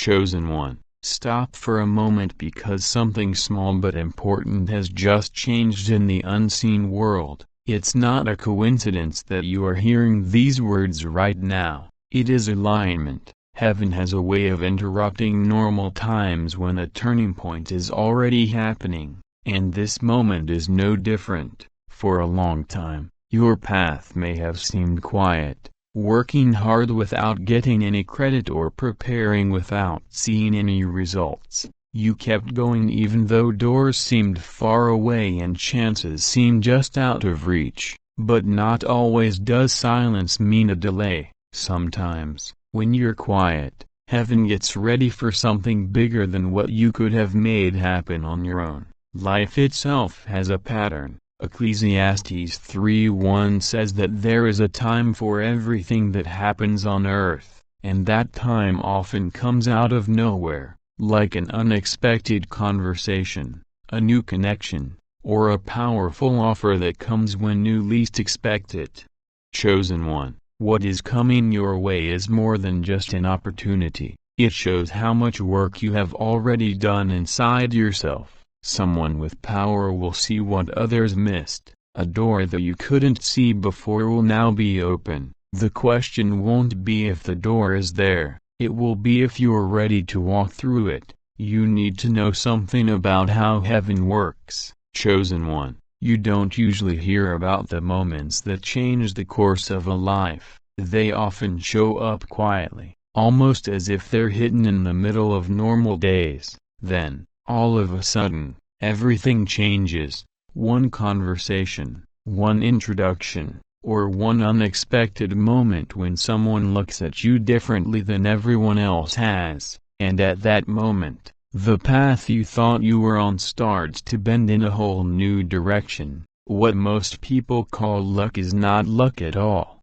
Chosen one, stop for a moment because something small but important has just changed in the unseen world. It's not a coincidence that you are hearing these words right now. It is alignment. Heaven has a way of interrupting normal times when a turning point is already happening, and this moment is no different. For a long time, your path may have seemed quiet, working hard without getting any credit or preparing without seeing any results. You kept going even though doors seemed far away and chances seemed just out of reach. But not always does silence mean a delay. Sometimes, when you're quiet, heaven gets ready for something bigger than what you could have made happen on your own. Life itself has a pattern. Ecclesiastes 3:1 says that there is a time for everything that happens on earth, and that time often comes out of nowhere, like an unexpected conversation, a new connection, or a powerful offer that comes when you least expect it. Chosen one, what is coming your way is more than just an opportunity. It shows how much work you have already done inside yourself. Someone with power will see what others missed. A door that you couldn't see before will now be open. The question won't be if the door is there, it will be if you're ready to walk through it. You need to know something about how heaven works. Chosen one, you don't usually hear about the moments that change the course of a life. They often show up quietly, almost as if they're hidden in the middle of normal days. Then, all of a sudden, everything changes. One conversation, one introduction, or one unexpected moment when someone looks at you differently than everyone else has, and at that moment, the path you thought you were on starts to bend in a whole new direction. What most people call luck is not luck at all.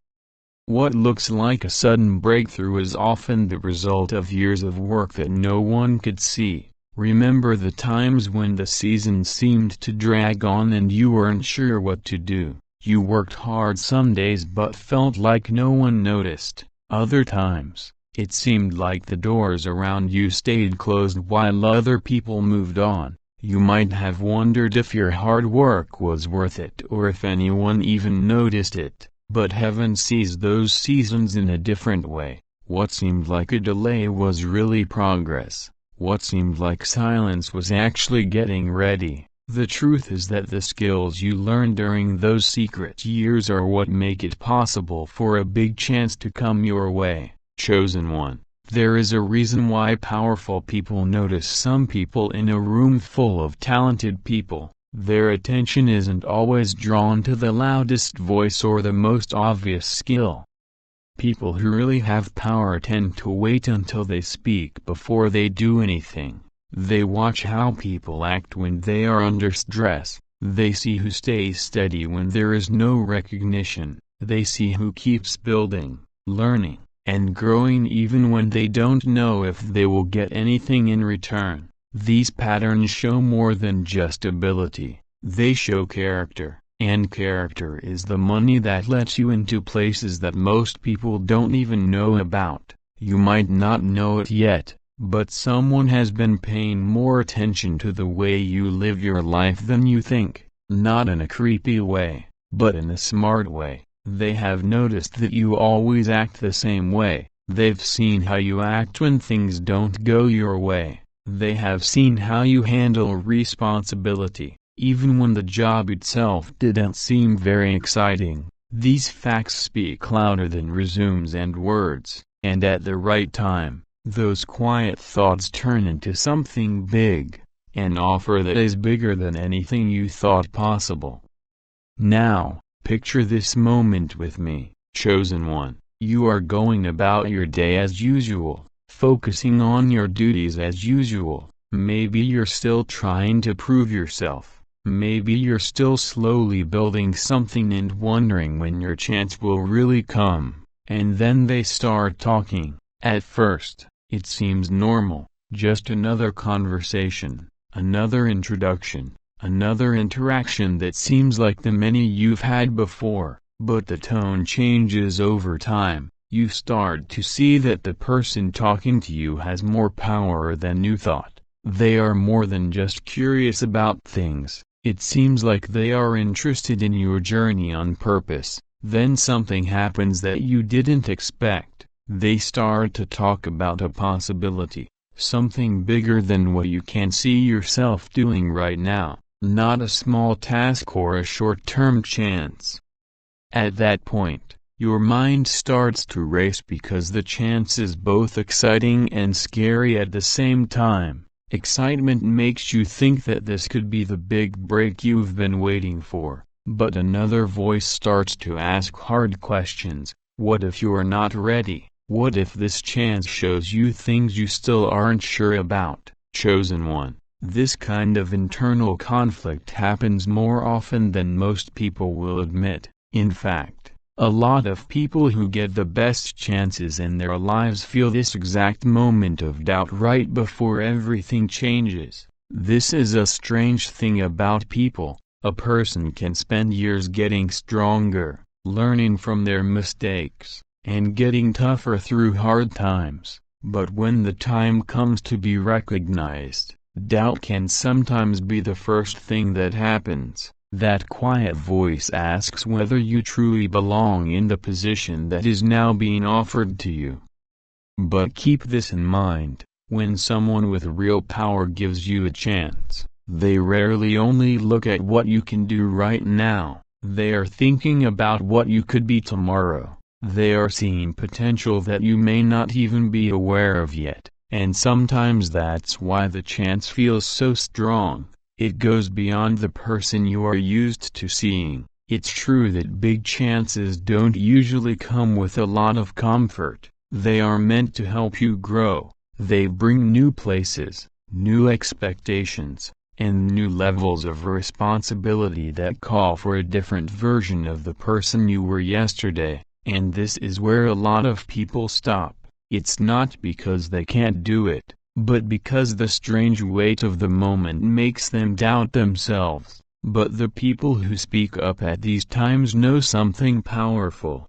What looks like a sudden breakthrough is often the result of years of work that no one could see. Remember the times when the season seemed to drag on and you weren't sure what to do. You worked hard some days but felt like no one noticed. Other times, it seemed like the doors around you stayed closed while other people moved on. You might have wondered if your hard work was worth it or if anyone even noticed it. But heaven sees those seasons in a different way. What seemed like a delay was really progress. What seemed like silence was actually getting ready. The truth is that the skills you learned during those secret years are what make it possible for a big chance to come your way. Chosen one, there is a reason why powerful people notice some people in a room full of talented people. Their attention isn't always drawn to the loudest voice or the most obvious skill. People who really have power tend to wait until they speak before they do anything. They watch how people act when they are under stress. They see who stays steady when there is no recognition. They see who keeps building, learning, and growing even when they don't know if they will get anything in return. These patterns show more than just ability. They show character. And character is the money that lets you into places that most people don't even know about. You might not know it yet, but someone has been paying more attention to the way you live your life than you think. Not in a creepy way, but in a smart way. They have noticed that you always act the same way. They've seen how you act when things don't go your way. They have seen how you handle responsibility, even when the job itself didn't seem very exciting. These facts speak louder than resumes and words, and at the right time, those quiet thoughts turn into something big, an offer that is bigger than anything you thought possible. Now, picture this moment with me, chosen one. You are going about your day as usual, focusing on your duties as usual. Maybe you're still trying to prove yourself. Maybe you're still slowly building something and wondering when your chance will really come. And then they start talking. At first, it seems normal, just another conversation, another introduction, another interaction that seems like the many you've had before. But the tone changes over time. You start to see that the person talking to you has more power than you thought. They are more than just curious about things. It seems like they are interested in your journey on purpose. Then something happens that you didn't expect. They start to talk about a possibility, something bigger than what you can see yourself doing right now, not a small task or a short-term chance. At that point, your mind starts to race because the chance is both exciting and scary at the same time. Excitement makes you think that this could be the big break you've been waiting for, but another voice starts to ask hard questions. What if you're not ready? What if this chance shows you things you still aren't sure about? Chosen one. This kind of internal conflict happens more often than most people will admit. In fact, a lot of people who get the best chances in their lives feel this exact moment of doubt right before everything changes. This is a strange thing about people. A person can spend years getting stronger, learning from their mistakes, and getting tougher through hard times. But when the time comes to be recognized, doubt can sometimes be the first thing that happens. That quiet voice asks whether you truly belong in the position that is now being offered to you. But keep this in mind, when someone with real power gives you a chance, they rarely only look at what you can do right now. They are thinking about what you could be tomorrow. They are seeing potential that you may not even be aware of yet, and sometimes that's why the chance feels so strong. It goes beyond the person you are used to seeing. It's true that big chances don't usually come with a lot of comfort. They are meant to help you grow. They bring new places, new expectations, and new levels of responsibility that call for a different version of the person you were yesterday. And this is where a lot of people stop. It's not because they can't do it, but because the strange weight of the moment makes them doubt themselves. But the people who speak up at these times know something powerful.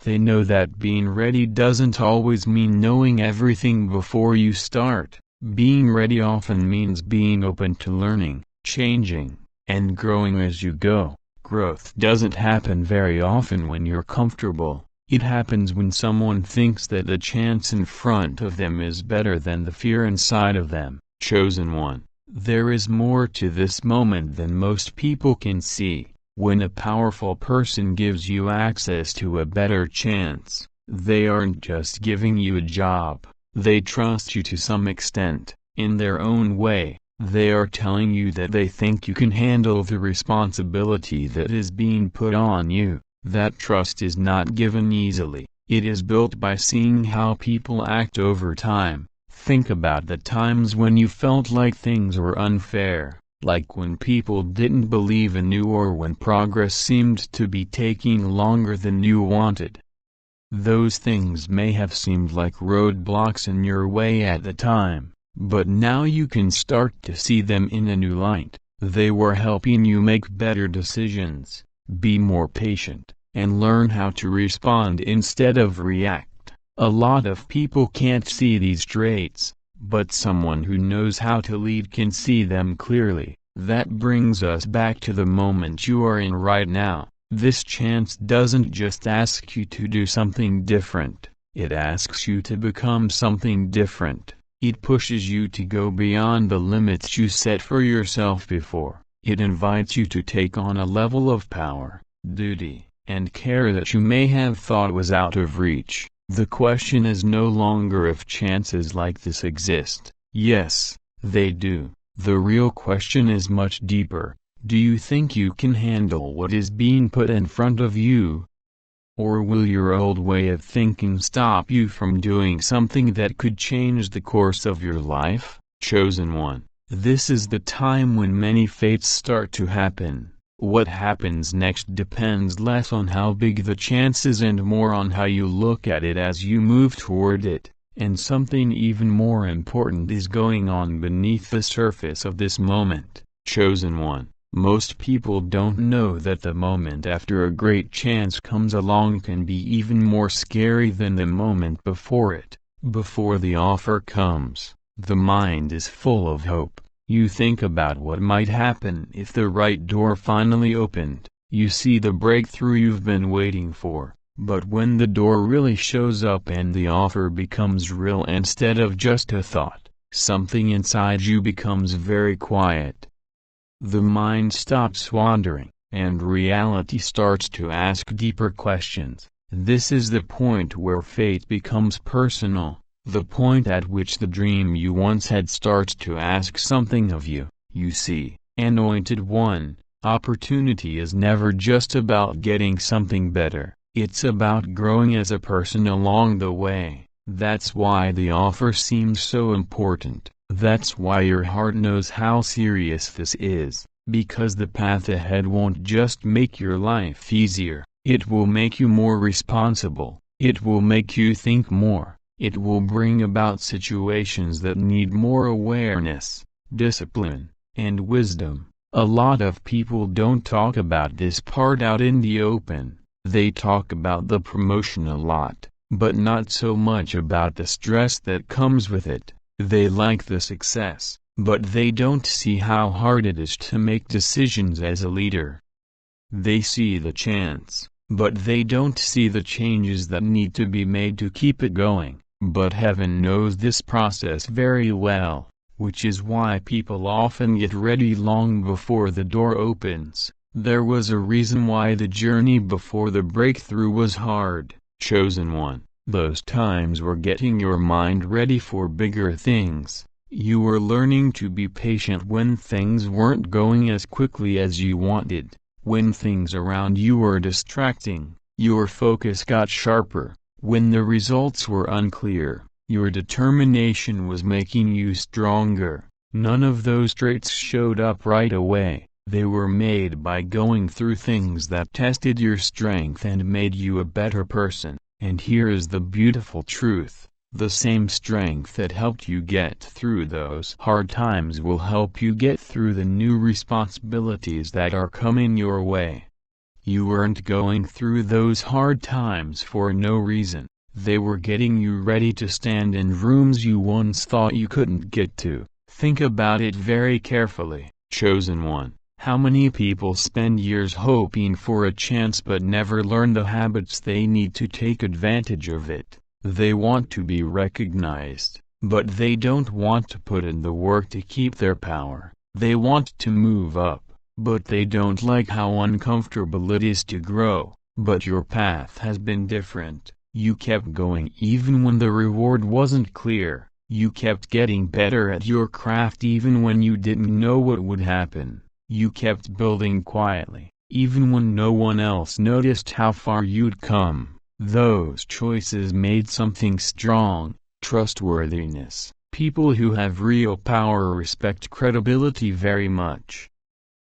They know that being ready doesn't always mean knowing everything before you start. Being ready often means being open to learning, changing, and growing as you go. Growth doesn't happen very often when you're comfortable. It happens when someone thinks that the chance in front of them is better than the fear inside of them. Chosen one. There is more to this moment than most people can see. When a powerful person gives you access to a better chance, they aren't just giving you a job. They trust you to some extent. In their own way, they are telling you that they think you can handle the responsibility that is being put on you. That trust is not given easily. It is built by seeing how people act over time. Think about the times when you felt like things were unfair, like when people didn't believe in you or when progress seemed to be taking longer than you wanted. Those things may have seemed like roadblocks in your way at the time, but now you can start to see them in a new light. They were helping you make better decisions, be more patient, and learn how to respond instead of react. A lot of people can't see these traits, but someone who knows how to lead can see them clearly. That brings us back to the moment you are in right now. This chance doesn't just ask you to do something different, it asks you to become something different. It pushes you to go beyond the limits you set for yourself before. It invites you to take on a level of power, duty, and care that you may have thought was out of reach. The question is no longer if chances like this exist. Yes, they do. The real question is much deeper. Do you think you can handle what is being put in front of you? Or will your old way of thinking stop you from doing something that could change the course of your life? Chosen one. This is the time when many fates start to happen. What happens next depends less on how big the chance is and more on how you look at it as you move toward it. And something even more important is going on beneath the surface of this moment. Chosen one. Most people don't know that the moment after a great chance comes along can be even more scary than the moment before it. Before the offer comes, the mind is full of hope. You think about what might happen if the right door finally opened. You see the breakthrough you've been waiting for. But when the door really shows up and the offer becomes real instead of just a thought, something inside you becomes very quiet. The mind stops wandering, and reality starts to ask deeper questions. This is the point where fate becomes personal, the point at which the dream you once had starts to ask something of you. You see, Anointed One, opportunity is never just about getting something better. It's about growing as a person along the way. That's why the offer seems so important. That's why your heart knows how serious this is, because the path ahead won't just make your life easier, it will make you more responsible, it will make you think more, it will bring about situations that need more awareness, discipline, and wisdom. A lot of people don't talk about this part out in the open. They talk about the promotion a lot, but not so much about the stress that comes with it. They like the success, but they don't see how hard it is to make decisions as a leader. They see the chance, but they don't see the changes that need to be made to keep it going. But heaven knows this process very well, which is why people often get ready long before the door opens. There was a reason why the journey before the breakthrough was hard. Chosen One, those times were getting your mind ready for bigger things. You were learning to be patient when things weren't going as quickly as you wanted. When things around you were distracting, your focus got sharper. When the results were unclear, your determination was making you stronger. None of those traits showed up right away. They were made by going through things that tested your strength and made you a better person. And here is the beautiful truth. The same strength that helped you get through those hard times will help you get through the new responsibilities that are coming your way. You weren't going through those hard times for no reason. They were getting you ready to stand in rooms you once thought you couldn't get to. Think about it very carefully, Chosen One. How many people spend years hoping for a chance but never learn the habits they need to take advantage of it? They want to be recognized, but they don't want to put in the work to keep their power. They want to move up, but they don't like how uncomfortable it is to grow. But your path has been different. You kept going even when the reward wasn't clear. You kept getting better at your craft even when you didn't know what would happen. You kept building quietly, even when no one else noticed how far you'd come. Those choices made something strong, trustworthiness. People who have real power respect credibility very much.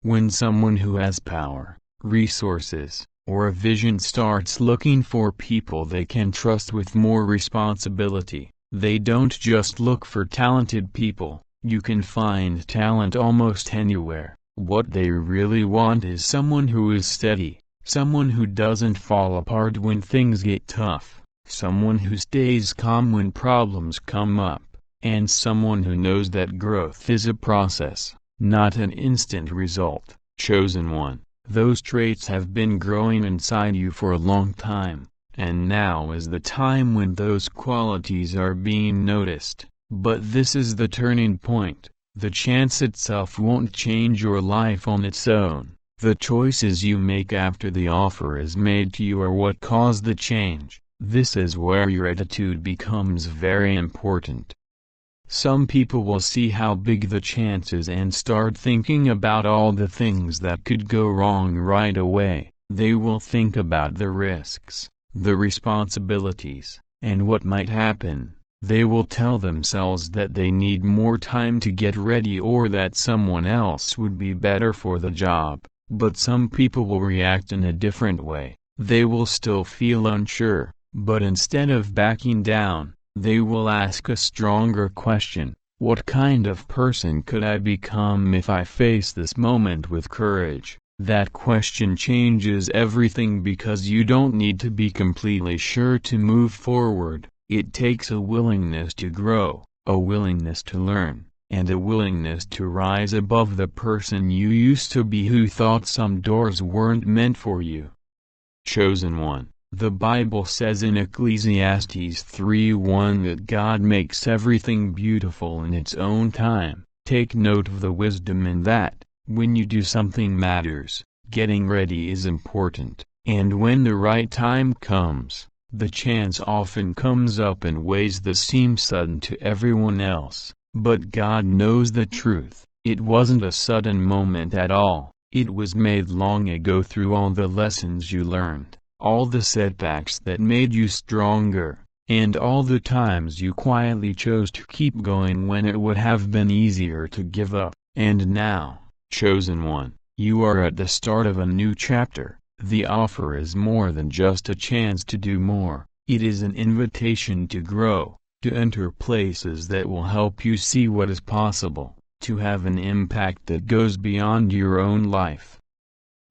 When someone who has power, resources, or a vision starts looking for people they can trust with more responsibility, they don't just look for talented people. You can find talent almost anywhere. What they really want is someone who is steady, someone who doesn't fall apart when things get tough, someone who stays calm when problems come up, and someone who knows that growth is a process, not an instant result. Chosen One, those traits have been growing inside you for a long time, and now is the time when those qualities are being noticed. But this is the turning point. The chance itself won't change your life on its own. The choices you make after the offer is made to you are what cause the change. This is where your attitude becomes very important. Some people will see how big the chance is and start thinking about all the things that could go wrong right away. They will think about the risks, the responsibilities, and what might happen. They will tell themselves that they need more time to get ready or that someone else would be better for the job. But some people will react in a different way. They will still feel unsure, but instead of backing down, they will ask a stronger question. What kind of person could I become if I face this moment with courage? That question changes everything, because you don't need to be completely sure to move forward. It takes a willingness to grow, a willingness to learn, and a willingness to rise above the person you used to be who thought some doors weren't meant for you. Chosen one. The Bible says in Ecclesiastes 3:1 that God makes everything beautiful in its own time. Take note of the wisdom in that. When you do something matters, getting ready is important, and when the right time comes, the chance often comes up in ways that seem sudden to everyone else. But God knows the truth. It wasn't a sudden moment at all. It was made long ago through all the lessons you learned, all the setbacks that made you stronger, and all the times you quietly chose to keep going when it would have been easier to give up. And now, chosen one, you are at the start of a new chapter. The offer is more than just a chance to do more. It is an invitation to grow, to enter places that will help you see what is possible, to have an impact that goes beyond your own life.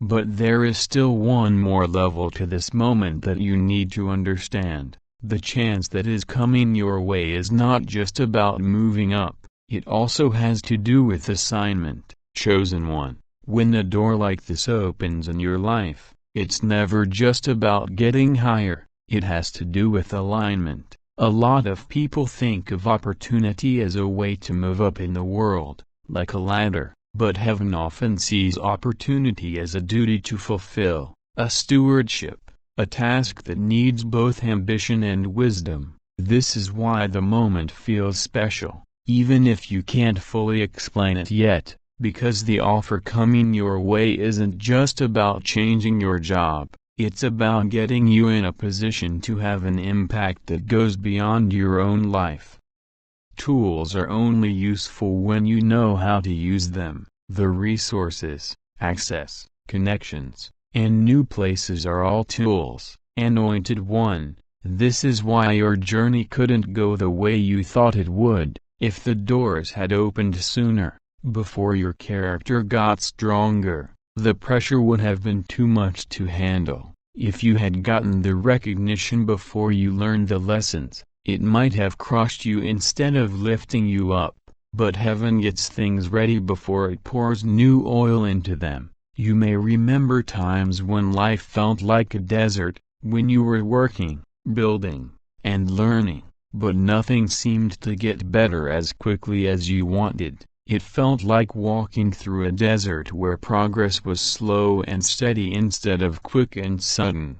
But there is still one more level to this moment that you need to understand. The chance that is coming your way is not just about moving up, it also has to do with assignment. Chosen one, when a door like this opens in your life, it's never just about getting higher, it has to do with alignment. A lot of people think of opportunity as a way to move up in the world, like a ladder, but heaven often sees opportunity as a duty to fulfill, a stewardship, a task that needs both ambition and wisdom. This is why the moment feels special, even if you can't fully explain it yet, because the offer coming your way isn't just about changing your job. It's about getting you in a position to have an impact that goes beyond your own life. Tools are only useful when you know how to use them. The resources, access, connections, and new places are all tools. Anointed one, this is why your journey couldn't go the way you thought it would. If the doors had opened sooner, before your character got stronger, the pressure would have been too much to handle. If you had gotten the recognition before you learned the lessons, it might have crushed you instead of lifting you up. But heaven gets things ready before it pours new oil into them. You may remember times when life felt like a desert, when you were working, building, and learning, but nothing seemed to get better as quickly as you wanted. It felt like walking through a desert where progress was slow and steady instead of quick and sudden.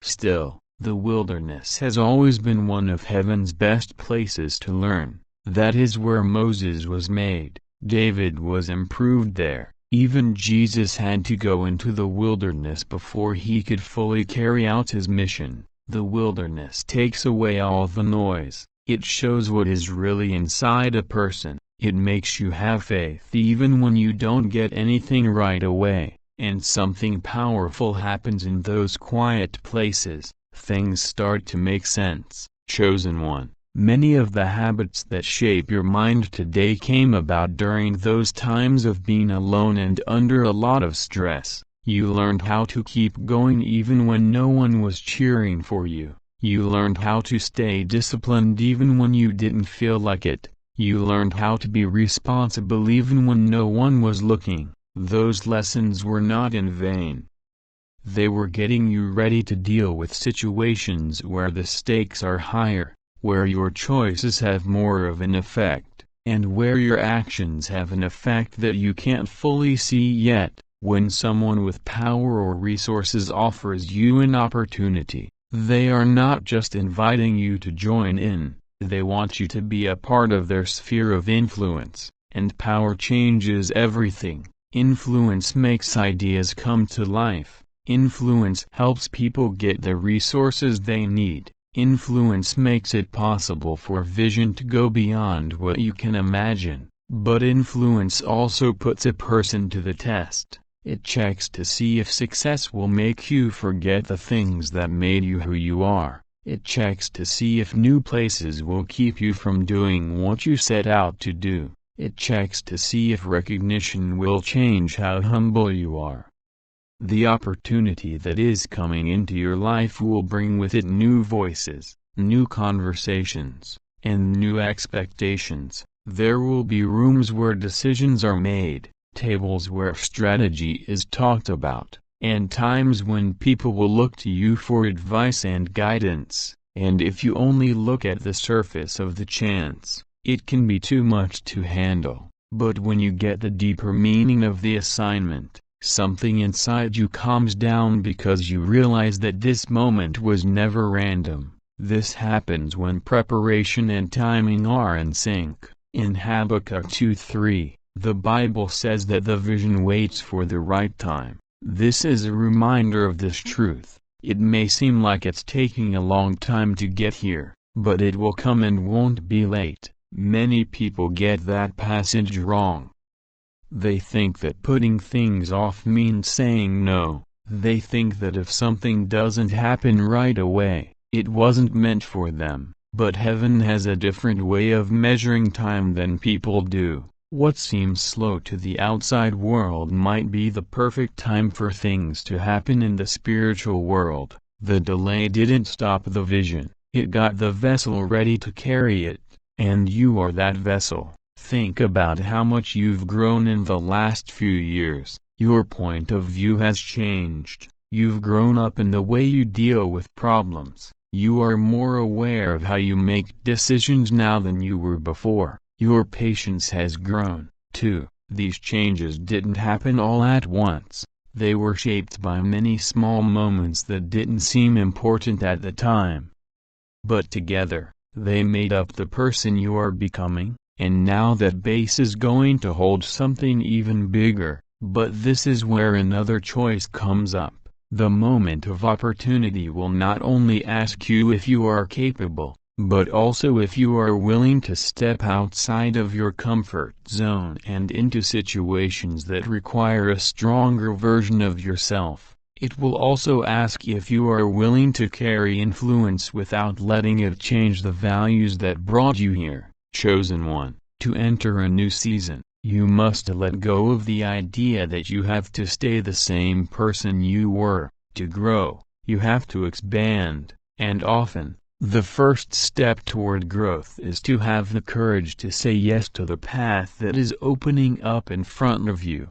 Still, the wilderness has always been one of heaven's best places to learn. That is where Moses was made, David was improved there, even Jesus had to go into the wilderness before he could fully carry out his mission. The wilderness takes away all the noise, it shows what is really inside a person. It makes you have faith even when you don't get anything right away, and something powerful happens in those quiet places. Things start to make sense. Chosen one, many of the habits that shape your mind today came about during those times of being alone and under a lot of stress. You learned how to keep going even when no one was cheering for you. You learned how to stay disciplined even when you didn't feel like it. You learned how to be responsible even when no one was looking. Those lessons were not in vain. They were getting you ready to deal with situations where the stakes are higher, where your choices have more of an effect, and where your actions have an effect that you can't fully see yet. When someone with power or resources offers you an opportunity, they are not just inviting you to join in. They want you to be a part of their sphere of influence, and power changes everything. Influence makes ideas come to life. Influence helps people get the resources they need. Influence makes it possible for vision to go beyond what you can imagine. But influence also puts a person to the test. It checks to see if success will make you forget the things that made you who you are. It checks to see if new places will keep you from doing what you set out to do. It checks to see if recognition will change how humble you are. The opportunity that is coming into your life will bring with it new voices, new conversations, and new expectations. There will be rooms where decisions are made, tables where strategy is talked about, and times when people will look to you for advice and guidance. And if you only look at the surface of the chance, it can be too much to handle. But when you get the deeper meaning of the assignment, something inside you calms down because you realize that this moment was never random. This happens when preparation and timing are in sync. In Habakkuk 2:3, the Bible says that the vision waits for the right time. This is a reminder of this truth. It may seem like it's taking a long time to get here, but it will come and won't be late. Many people get that passage wrong. They think that putting things off means saying no. They think that if something doesn't happen right away, it wasn't meant for them. But heaven has a different way of measuring time than people do. What seems slow to the outside world might be the perfect time for things to happen in the spiritual world. The delay didn't stop the vision, it got the vessel ready to carry it, and you are that vessel. Think about how much you've grown in the last few years. Your point of view has changed. You've grown up in the way you deal with problems. You are more aware of how you make decisions now than you were before. Your patience has grown, too. These changes didn't happen all at once. They were shaped by many small moments that didn't seem important at the time. But together, they made up the person you are becoming, and now that base is going to hold something even bigger. But this is where another choice comes up. The moment of opportunity will not only ask you if you are capable, but also if you are willing to step outside of your comfort zone and into situations that require a stronger version of yourself. It will also ask if you are willing to carry influence without letting it change the values that brought you here. Chosen one, to enter a new season, you must let go of the idea that you have to stay the same person you were. To grow, you have to expand, and often, the first step toward growth is to have the courage to say yes to the path that is opening up in front of you.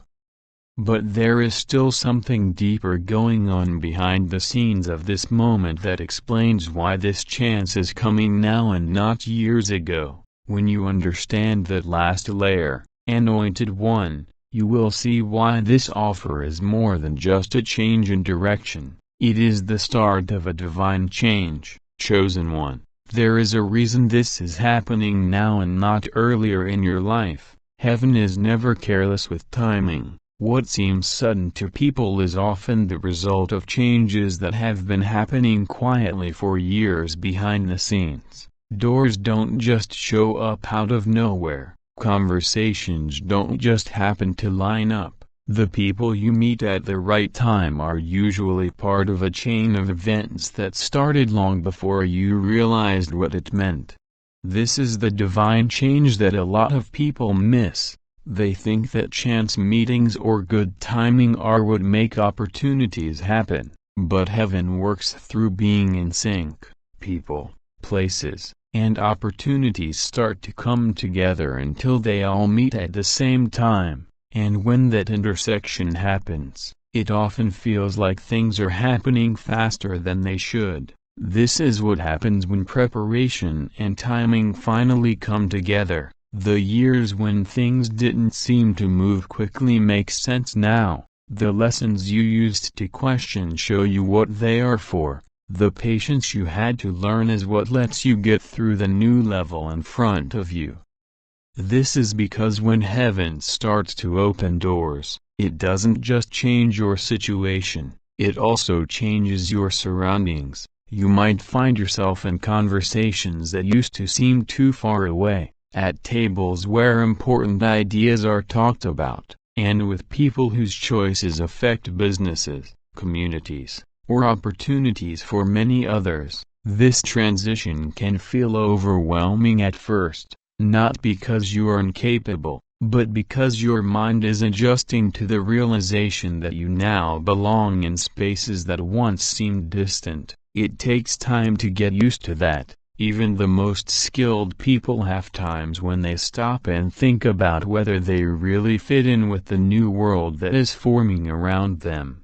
But there is still something deeper going on behind the scenes of this moment that explains why this chance is coming now and not years ago. When you understand that last layer, Anointed One, you will see why this offer is more than just a change in direction. It is the start of a divine change. Chosen One, there is a reason this is happening now and not earlier in your life. Heaven is never careless with timing. What seems sudden to people is often the result of changes that have been happening quietly for years behind the scenes. Doors don't just show up out of nowhere. Conversations don't just happen to line up. The people you meet at the right time are usually part of a chain of events that started long before you realized what it meant. This is the divine change that a lot of people miss. They think that chance meetings or good timing are what make opportunities happen, but heaven works through being in sync. People, places, and opportunities start to come together until they all meet at the same time. And when that intersection happens, it often feels like things are happening faster than they should. This is what happens when preparation and timing finally come together. The years when things didn't seem to move quickly make sense now. The lessons you used to question show you what they are for. The patience you had to learn is what lets you get through the new level in front of you. This is because when heaven starts to open doors, it doesn't just change your situation, it also changes your surroundings. You might find yourself in conversations that used to seem too far away, at tables where important ideas are talked about, and with people whose choices affect businesses, communities, or opportunities for many others. This transition can feel overwhelming at first, not because you are incapable, but because your mind is adjusting to the realization that you now belong in spaces that once seemed distant. It takes time to get used to that. Even the most skilled people have times when they stop and think about whether they really fit in with the new world that is forming around them.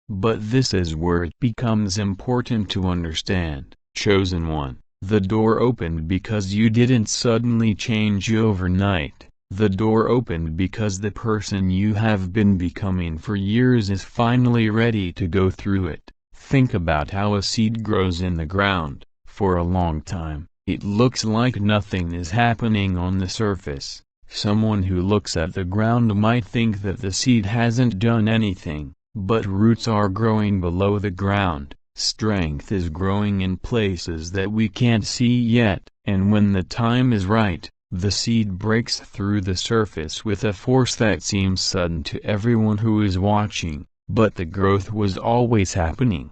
But this is where it becomes important to understand, chosen one. The door opened because you didn't suddenly change overnight. The door opened because the person you have been becoming for years is finally ready to go through it. Think about how a seed grows in the ground. For a long time, it looks like nothing is happening on the surface. Someone who looks at the ground might think that the seed hasn't done anything, but roots are growing below the ground. Strength is growing in places that we can't see yet, and when the time is right, the seed breaks through the surface with a force that seems sudden to everyone who is watching, but the growth was always happening.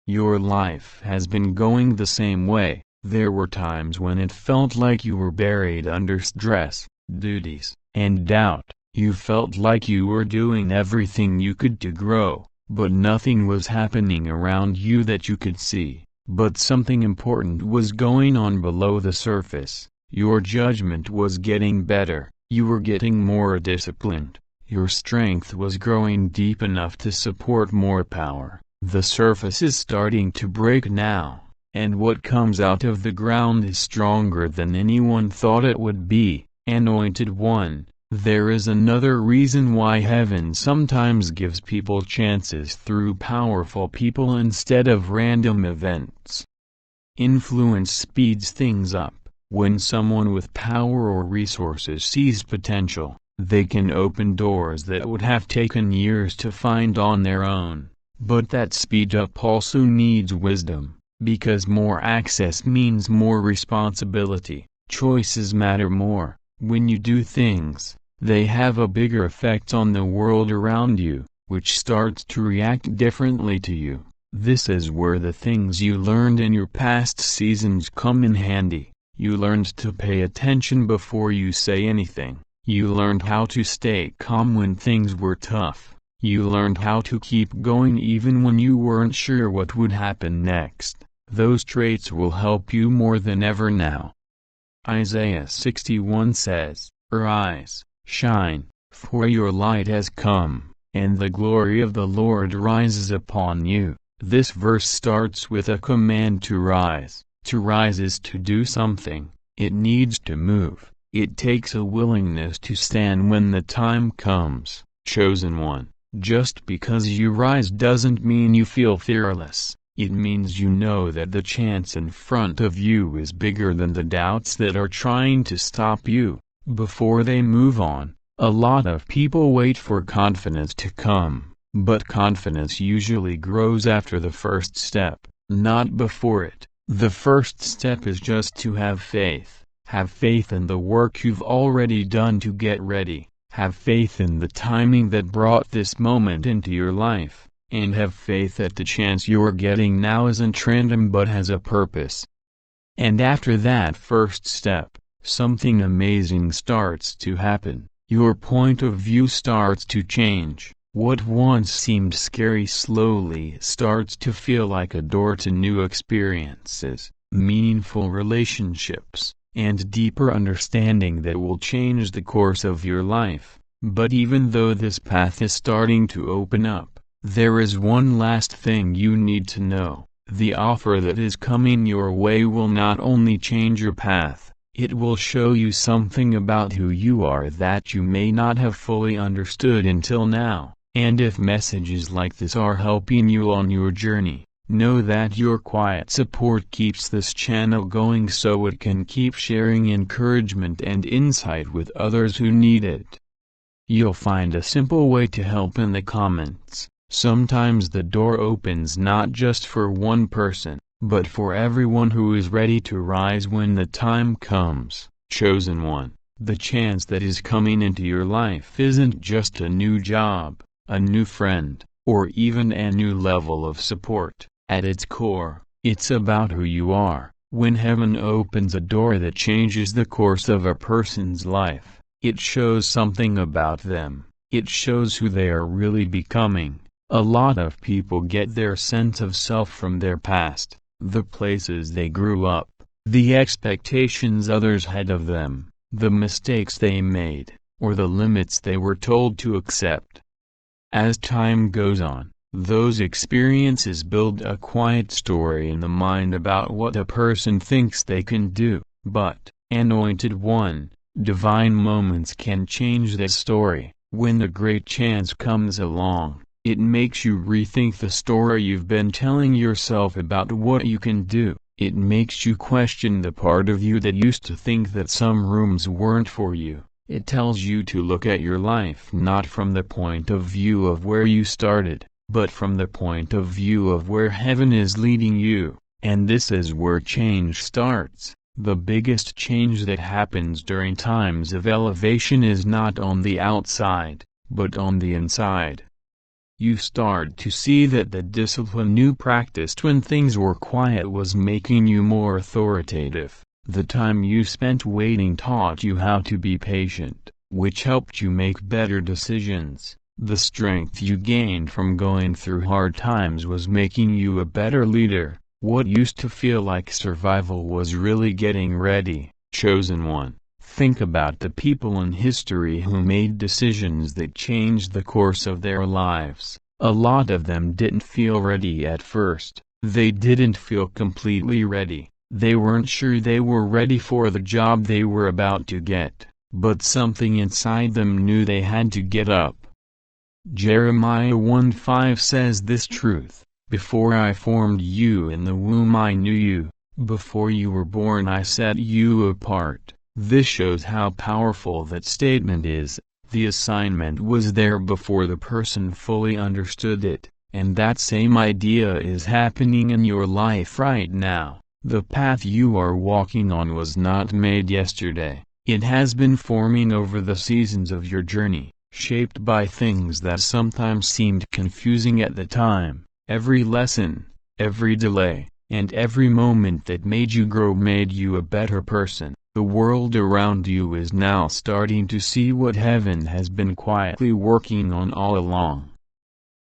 Your life has been going the same way. There were times when it felt like you were buried under stress, duties, and doubt. You felt like you were doing everything you could to grow, but nothing was happening around you that you could see. But something important was going on below the surface. Your judgment was getting better. You were getting more disciplined. Your strength was growing deep enough to support more power. The surface is starting to break now, and what comes out of the ground is stronger than anyone thought it would be. Anointed One, there is another reason why heaven sometimes gives people chances through powerful people instead of random events. Influence speeds things up. When someone with power or resources sees potential, they can open doors that would have taken years to find on their own. But that speed up also needs wisdom, because more access means more responsibility. Choices matter more. When you do things, they have a bigger effect on the world around you, which starts to react differently to you. This is where the things you learned in your past seasons come in handy. You learned to pay attention before you say anything. You learned how to stay calm when things were tough. You learned how to keep going even when you weren't sure what would happen next. Those traits will help you more than ever now. Isaiah 61 says, "Arise, shine, for your light has come, and the glory of the Lord rises upon you." This verse starts with a command to rise. To rise is to do something. It needs to move. It takes a willingness to stand when the time comes. Chosen one. Just because you rise doesn't mean you feel fearless. It means you know that the chance in front of you is bigger than the doubts that are trying to stop you. Before they move on, a lot of people wait for confidence to come, but confidence usually grows after the first step, not before it. The first step is just to have faith. Have faith in the work you've already done to get ready. Have faith in the timing that brought this moment into your life, and have faith that the chance you're getting now isn't random but has a purpose. And after that first step, something amazing starts to happen. Your point of view starts to change. What once seemed scary slowly starts to feel like a door to new experiences, meaningful relationships, and deeper understanding that will change the course of your life. But even though this path is starting to open up, there is one last thing you need to know. The offer that is coming your way will not only change your path, it will show you something about who you are that you may not have fully understood until now. And if messages like this are helping you on your journey, know that your quiet support keeps this channel going so it can keep sharing encouragement and insight with others who need it. You'll find a simple way to help in the comments. Sometimes the door opens not just for one person, but for everyone who is ready to rise when the time comes. Chosen one, the chance that is coming into your life isn't just a new job, a new friend, or even a new level of support. At its core, It's about who you are. When heaven opens a door that changes the course of a person's life, it shows something about them. It shows who they are really becoming. A lot of people get their sense of self from their past, the places they grew up, the expectations others had of them, the mistakes they made, or the limits they were told to accept. As time goes on, those experiences build a quiet story in the mind about what a person thinks they can do, but, Anointed One, divine moments can change this story. When a great chance comes along, it makes you rethink the story you've been telling yourself about what you can do. It makes you question the part of you that used to think that some rooms weren't for you. It tells you to look at your life not from the point of view of where you started, but from the point of view of where heaven is leading you. And this is where change starts. The biggest change that happens during times of elevation is not on the outside, but on the inside. You start to see that the discipline you practiced when things were quiet was making you more authoritative. The time you spent waiting taught you how to be patient, which helped you make better decisions. The strength you gained from going through hard times was making you a better leader. What used to feel like survival was really getting ready. Chosen One, think about the people in history who made decisions that changed the course of their lives. A lot of them didn't feel ready at first. They didn't feel completely ready. They weren't sure they were ready for the job they were about to get, but something inside them knew they had to get up. Jeremiah 1:5 says this truth, "Before I formed you in the womb I knew you, before you were born I set you apart." This shows how powerful that statement is. The assignment was there before the person fully understood it, and that same idea is happening in your life right now. The path you are walking on was not made yesterday. It has been forming over the seasons of your journey, shaped by things that sometimes seemed confusing at the time. Every lesson, every delay, and every moment that made you grow made you a better person. The world around you is now starting to see what heaven has been quietly working on all along.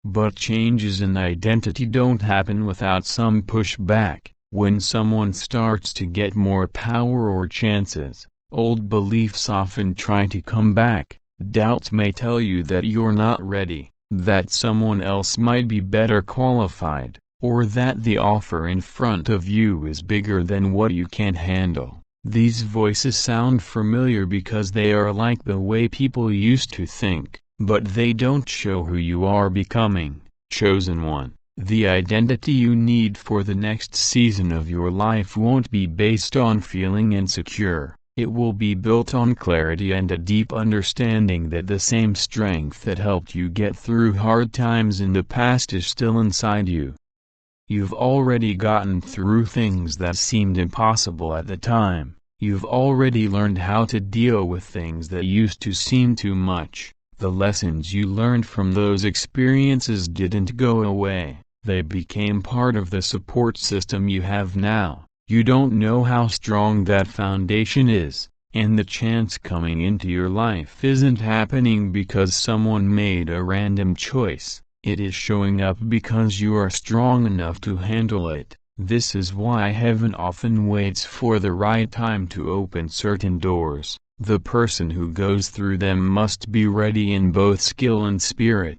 But changes in identity don't happen without some pushback. When someone starts to get more power or chances, old beliefs often try to come back. Doubts may tell you that you're not ready, that someone else might be better qualified, or that the offer in front of you is bigger than what you can handle. These voices sound familiar because they are like the way people used to think, but they don't show who you are becoming. Chosen One, the identity you need for the next season of your life won't be based on feeling insecure. It will be built on clarity and a deep understanding that the same strength that helped you get through hard times in the past is still inside you. You've already gotten through things that seemed impossible at the time. You've already learned how to deal with things that used to seem too much. The lessons you learned from those experiences didn't go away. They became part of the support system you have now. You don't know how strong that foundation is, and the chance coming into your life isn't happening because someone made a random choice. It is showing up because you are strong enough to handle it. This is why heaven often waits for the right time to open certain doors. The person who goes through them must be ready in both skill and spirit.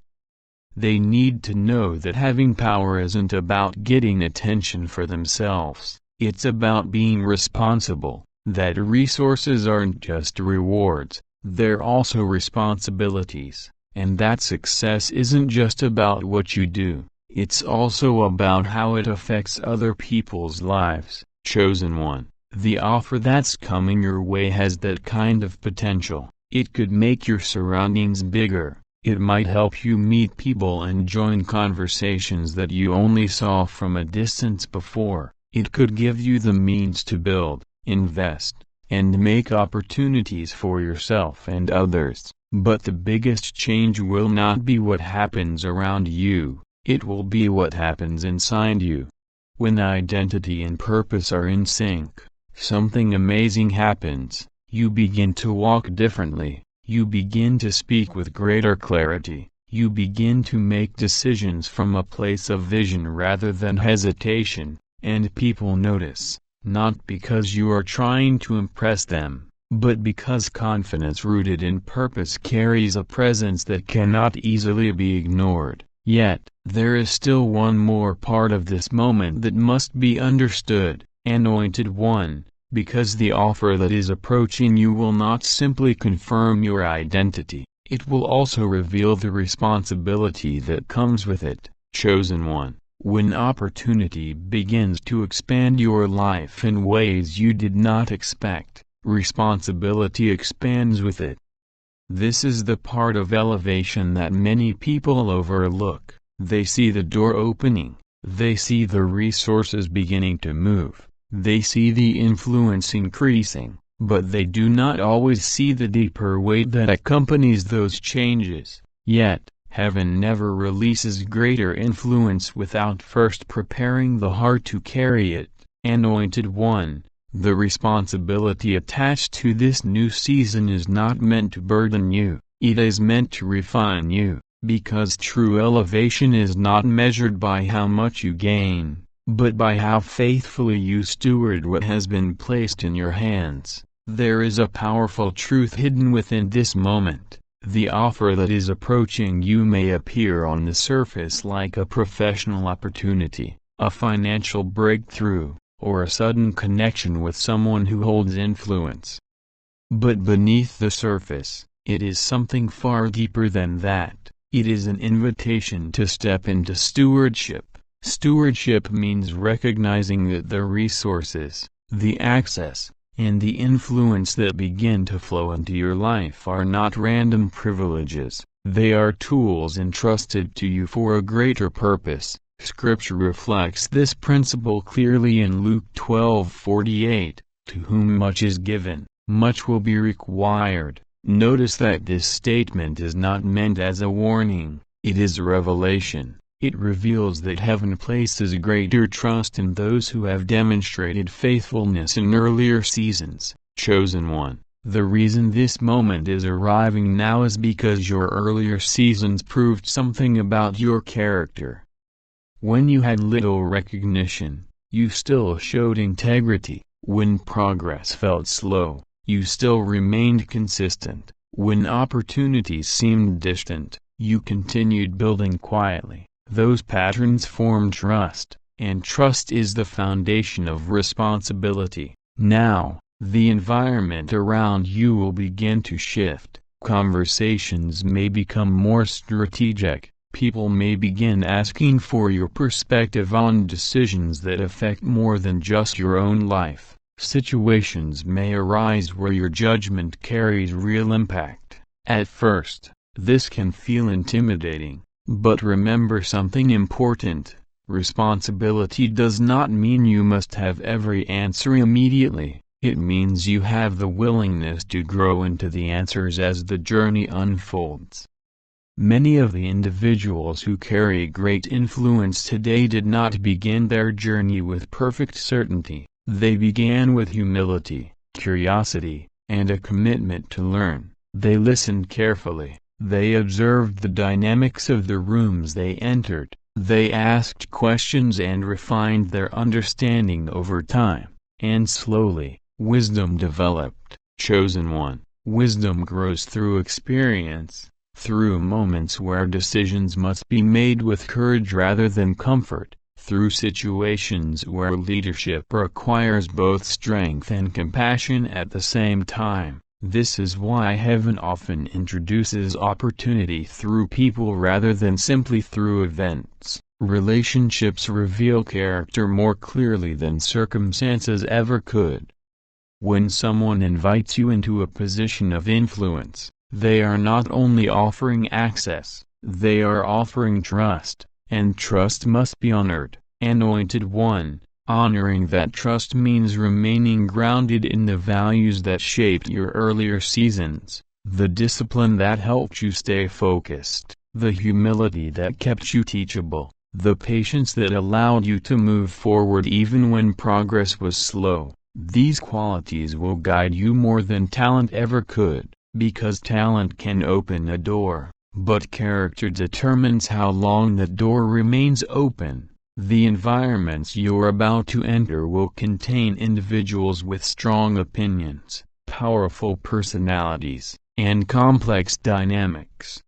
They need to know that having power isn't about getting attention for themselves. It's about being responsible, that resources aren't just rewards, they're also responsibilities, and that success isn't just about what you do, it's also about how it affects other people's lives. Chosen One, the offer that's coming your way has that kind of potential. It could make your surroundings bigger. It might help you meet people and join conversations that you only saw from a distance before. It could give you the means to build, invest, and make opportunities for yourself and others. But the biggest change will not be what happens around you, it will be what happens inside you. When identity and purpose are in sync, something amazing happens. You begin to walk differently, you begin to speak with greater clarity, you begin to make decisions from a place of vision rather than hesitation, and people notice, not because you are trying to impress them, but because confidence rooted in purpose carries a presence that cannot easily be ignored. Yet, there is still one more part of this moment that must be understood, Anointed One, because the offer that is approaching you will not simply confirm your identity, it will also reveal the responsibility that comes with it, Chosen One. When opportunity begins to expand your life in ways you did not expect, responsibility expands with it. This is the part of elevation that many people overlook. They see the door opening, they see the resources beginning to move, they see the influence increasing, but they do not always see the deeper weight that accompanies those changes. Yet, heaven never releases greater influence without first preparing the heart to carry it. Anointed One, the responsibility attached to this new season is not meant to burden you, it is meant to refine you, because true elevation is not measured by how much you gain, but by how faithfully you steward what has been placed in your hands. There is a powerful truth hidden within this moment. The offer that is approaching you may appear on the surface like a professional opportunity, a financial breakthrough, or a sudden connection with someone who holds influence. But beneath the surface, it is something far deeper than that. It is an invitation to step into stewardship. Stewardship means recognizing that the resources, the access, and the influence that begin to flow into your life are not random privileges, they are tools entrusted to you for a greater purpose. Scripture reflects this principle clearly in Luke 12:48, to whom much is given, much will be required. Notice that this statement is not meant as a warning, it is a revelation. It reveals that heaven places greater trust in those who have demonstrated faithfulness in earlier seasons. Chosen One, the reason this moment is arriving now is because your earlier seasons proved something about your character. When you had little recognition, you still showed integrity. When progress felt slow, you still remained consistent. When opportunities seemed distant, you continued building quietly. Those patterns form trust, and trust is the foundation of responsibility. Now, the environment around you will begin to shift. Conversations may become more strategic. People may begin asking for your perspective on decisions that affect more than just your own life. Situations may arise where your judgment carries real impact. At first, this can feel intimidating, but remember something important. Responsibility does not mean you must have every answer immediately. It means you have the willingness to grow into the answers as the journey unfolds. Many of the individuals who carry great influence today did not begin their journey with perfect certainty. They began with humility, curiosity, and a commitment to learn. They listened carefully, they observed the dynamics of the rooms they entered, they asked questions and refined their understanding over time, and slowly, wisdom developed. Chosen One, wisdom grows through experience, through moments where decisions must be made with courage rather than comfort, through situations where leadership requires both strength and compassion at the same time. This is why heaven often introduces opportunity through people rather than simply through events. Relationships reveal character more clearly than circumstances ever could. When someone invites you into a position of influence, they are not only offering access, they are offering trust, and trust must be honored. Anointed One, honoring that trust means remaining grounded in the values that shaped your earlier seasons, the discipline that helped you stay focused, the humility that kept you teachable, The patience that allowed you to move forward even when progress was slow. These qualities will guide you more than talent ever could, because talent can open a door, but character determines how long that door remains open. The environments you're about to enter will contain individuals with strong opinions, powerful personalities, and complex dynamics.